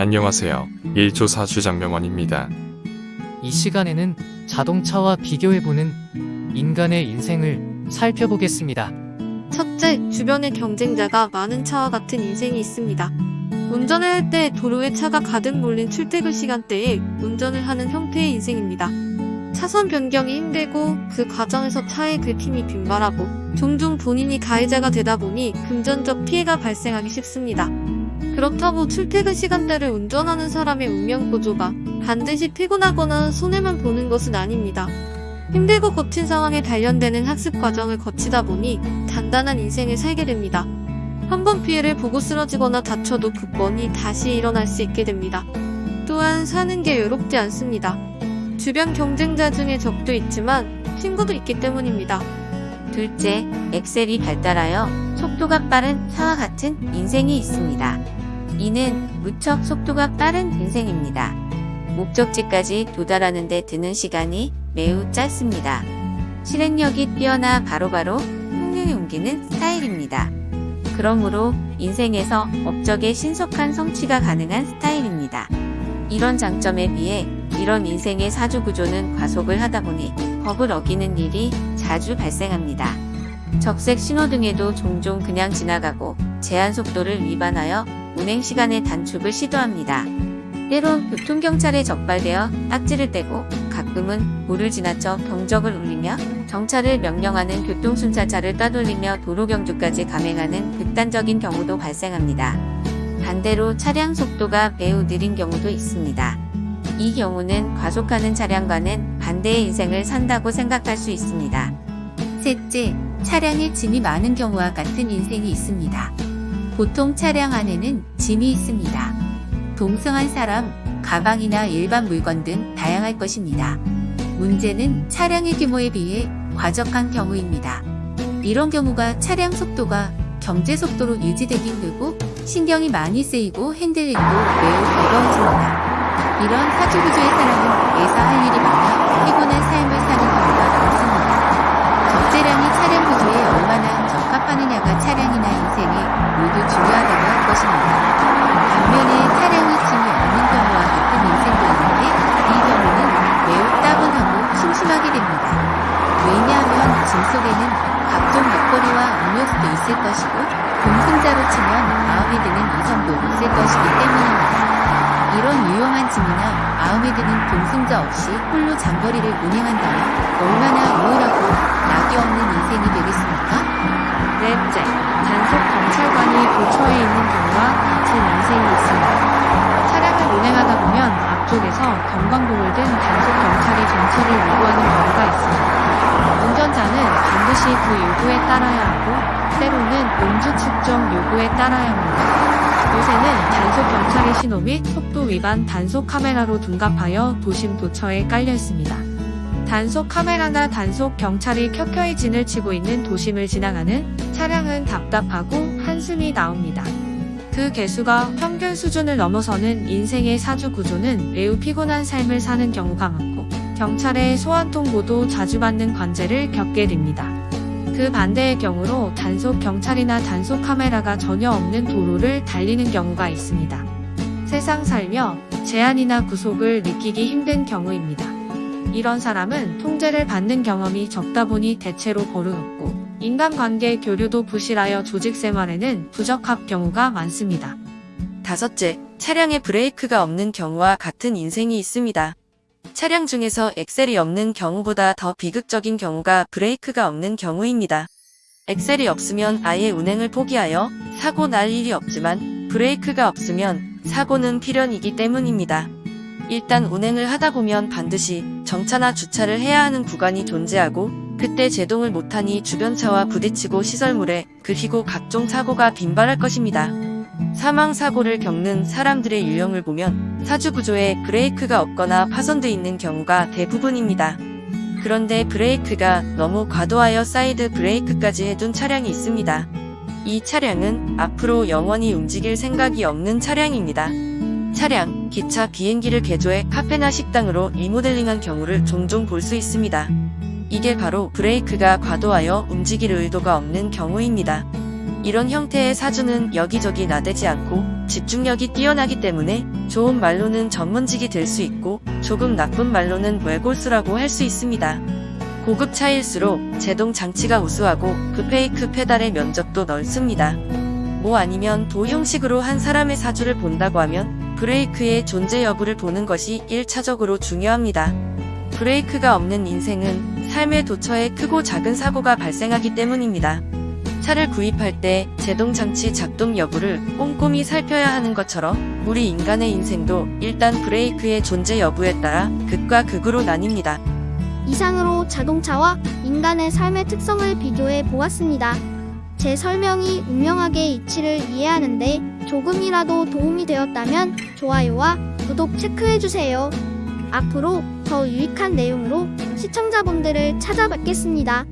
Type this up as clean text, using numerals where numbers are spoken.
안녕하세요. 1조 사주 장명원입니다. 이 시간에는 자동차와 비교해보는 인간의 인생을 살펴보겠습니다. 첫째, 주변에 경쟁자가 많은 차와 같은 인생이 있습니다. 운전을 할 때 도로에 차가 가득 몰린 출퇴근 시간대에 운전을 하는 형태의 인생입니다. 차선 변경이 힘들고 그 과정에서 차의 긁힘이 빈발하고 종종 본인이 가해자가 되다 보니 금전적 피해가 발생하기 쉽습니다. 그렇다고 출퇴근 시간대를 운전하는 사람의 운명 구조가 반드시 피곤하거나 손해만 보는 것은 아닙니다. 힘들고 거친 상황에 단련되는 학습 과정을 거치다 보니 단단한 인생을 살게 됩니다. 한 번 피해를 보고 쓰러지거나 다쳐도 굳건히 다시 일어날 수 있게 됩니다. 또한 사는 게 외롭지 않습니다. 주변 경쟁자 중에 적도 있지만 친구도 있기 때문입니다. 둘째, 엑셀이 발달하여 속도가 빠른 차와 같은 인생이 있습니다. 이는 무척 속도가 빠른 인생입니다. 목적지까지 도달하는 데 드는 시간이 매우 짧습니다. 실행력이 뛰어나 바로바로 흉흉히 옮기는 스타일입니다. 그러므로 인생에서 업적의 신속한 성취가 가능한 스타일입니다. 이런 장점에 비해 이런 인생의 사주 구조는 과속을 하다 보니 법을 어기는 일이 자주 발생합니다. 적색 신호등에도 종종 그냥 지나가고 제한 속도를 위반하여 운행 시간의 단축을 시도합니다. 때론 교통경찰에 적발되어 딱지를 떼고 가끔은 도를 지나쳐 경적을 울리며 정차를 명령하는 교통순찰차를 따돌리며 도로경주까지 감행하는 극단적인 경우도 발생합니다. 반대로 차량 속도가 매우 느린 경우도 있습니다. 이 경우는 과속하는 차량과는 반대의 인생을 산다고 생각할 수 있습니다. 셋째, 차량에 짐이 많은 경우와 같은 인생이 있습니다. 보통 차량 안에는 짐이 있습니다. 동승한 사람, 가방이나 일반 물건 등 다양할 것입니다. 문제는 차량의 규모에 비해 과적한 경우입니다. 이런 경우가 차량 속도가 경제 속도로 유지되기 힘들고 신경이 많이 쓰이고 핸들링도 매우 버거워집니다. 이런 사주 구조의 사람은 매사할 일이 많아 피곤한 삶을 사는 경우가 많습니다. 적재량이 차량 구조에 얼마나 적합하느냐가 차량이나 인생에 모두 중요하다고 할 것입니다. 반면에 차량이 짐이 없는 경우와 같은 인생도 있는데 이 경우는 매우 따분하고 심심하게 됩니다. 왜냐하면 짐 속에는 각종 먹거리와 음료수도 있을 것이고 동승자로 치면 마음에 드는 이성도 있을 것이기 때문입니다. 이런 유용한 짐이나 마음에 드는 동승자 없이 홀로 장거리를 운행한다면 얼마나 우울하고 낙이 없는 인생이 되겠습니까? 넷째, 단속 경찰관이 도처에 있는 경우와 같은 인생이 있습니다. 차량을 운행하다 보면 앞쪽에서 경광등을 든 단속 경찰이 정차를 요구하는 경우가 있습니다. 운전자는 반드시 그 요구에 따라야 하고 때로는 음주 측정 요구에 따라야 합니다. 요새는 단속 경찰의 신호 및 속도 위반 단속 카메라로 둔갑하여 도심 도처에 깔려 있습니다. 단속 카메라나 단속 경찰이 켜켜이 진을 치고 있는 도심을 지나가는 차량은 답답하고 한숨이 나옵니다. 그 개수가 평균 수준을 넘어서는 인생의 사주 구조는 매우 피곤한 삶을 사는 경우가 많고 경찰의 소환 통보도 자주 받는 관제를 겪게 됩니다. 그 반대의 경우로 단속 경찰이나 단속 카메라가 전혀 없는 도로를 달리는 경우가 있습니다. 세상 살며 제한이나 구속을 느끼기 힘든 경우입니다. 이런 사람은 통제를 받는 경험이 적다 보니 대체로 버릇없고 인간관계 교류도 부실하여 조직 생활에는 부적합 경우가 많습니다. 다섯째, 차량에 브레이크가 없는 경우와 같은 인생이 있습니다. 차량 중에서 엑셀이 없는 경우보다 더 비극적인 경우가 브레이크가 없는 경우입니다. 엑셀이 없으면 아예 운행을 포기하여 사고 날 일이 없지만 브레이크가 없으면 사고는 필연이기 때문입니다. 일단 운행을 하다 보면 반드시 정차나 주차를 해야 하는 구간이 존재하고 그때 제동을 못하니 주변 차와 부딪히고 시설물에 긁히고 각종 사고가 빈발할 것입니다. 사망사고를 겪는 사람들의 유형을 보면 사주 구조에 브레이크가 없거나 파손돼 있는 경우가 대부분입니다. 그런데 브레이크가 너무 과도하여 사이드 브레이크까지 해둔 차량이 있습니다. 이 차량은 앞으로 영원히 움직일 생각이 없는 차량입니다. 차량, 기차, 비행기를 개조해 카페나 식당으로 리모델링한 경우를 종종 볼 수 있습니다. 이게 바로 브레이크가 과도하여 움직일 의도가 없는 경우입니다. 이런 형태의 사주는 여기저기 나대지 않고 집중력이 뛰어나기 때문에 좋은 말로는 전문직이 될 수 있고 조금 나쁜 말로는 외골수라고 할 수 있습니다. 고급 차일수록 제동 장치가 우수하고 브레이크 페달의 면적도 넓습니다. 뭐 아니면 도 형식으로 한 사람의 사주를 본다고 하면 브레이크의 존재 여부를 보는 것이 1차적으로 중요합니다. 브레이크가 없는 인생은 삶의 도처에 크고 작은 사고가 발생하기 때문입니다. 차를 구입할 때 제동장치 작동 여부를 꼼꼼히 살펴야 하는 것처럼 우리 인간의 인생도 일단 브레이크의 존재 여부에 따라 극과 극으로 나뉩니다. 이상으로 자동차와 인간의 삶의 특성을 비교해 보았습니다. 제 설명이 분명하게 이치를 이해하는데 조금이라도 도움이 되었다면 좋아요와 구독 체크해주세요. 앞으로 더 유익한 내용으로 시청자분들을 찾아뵙겠습니다.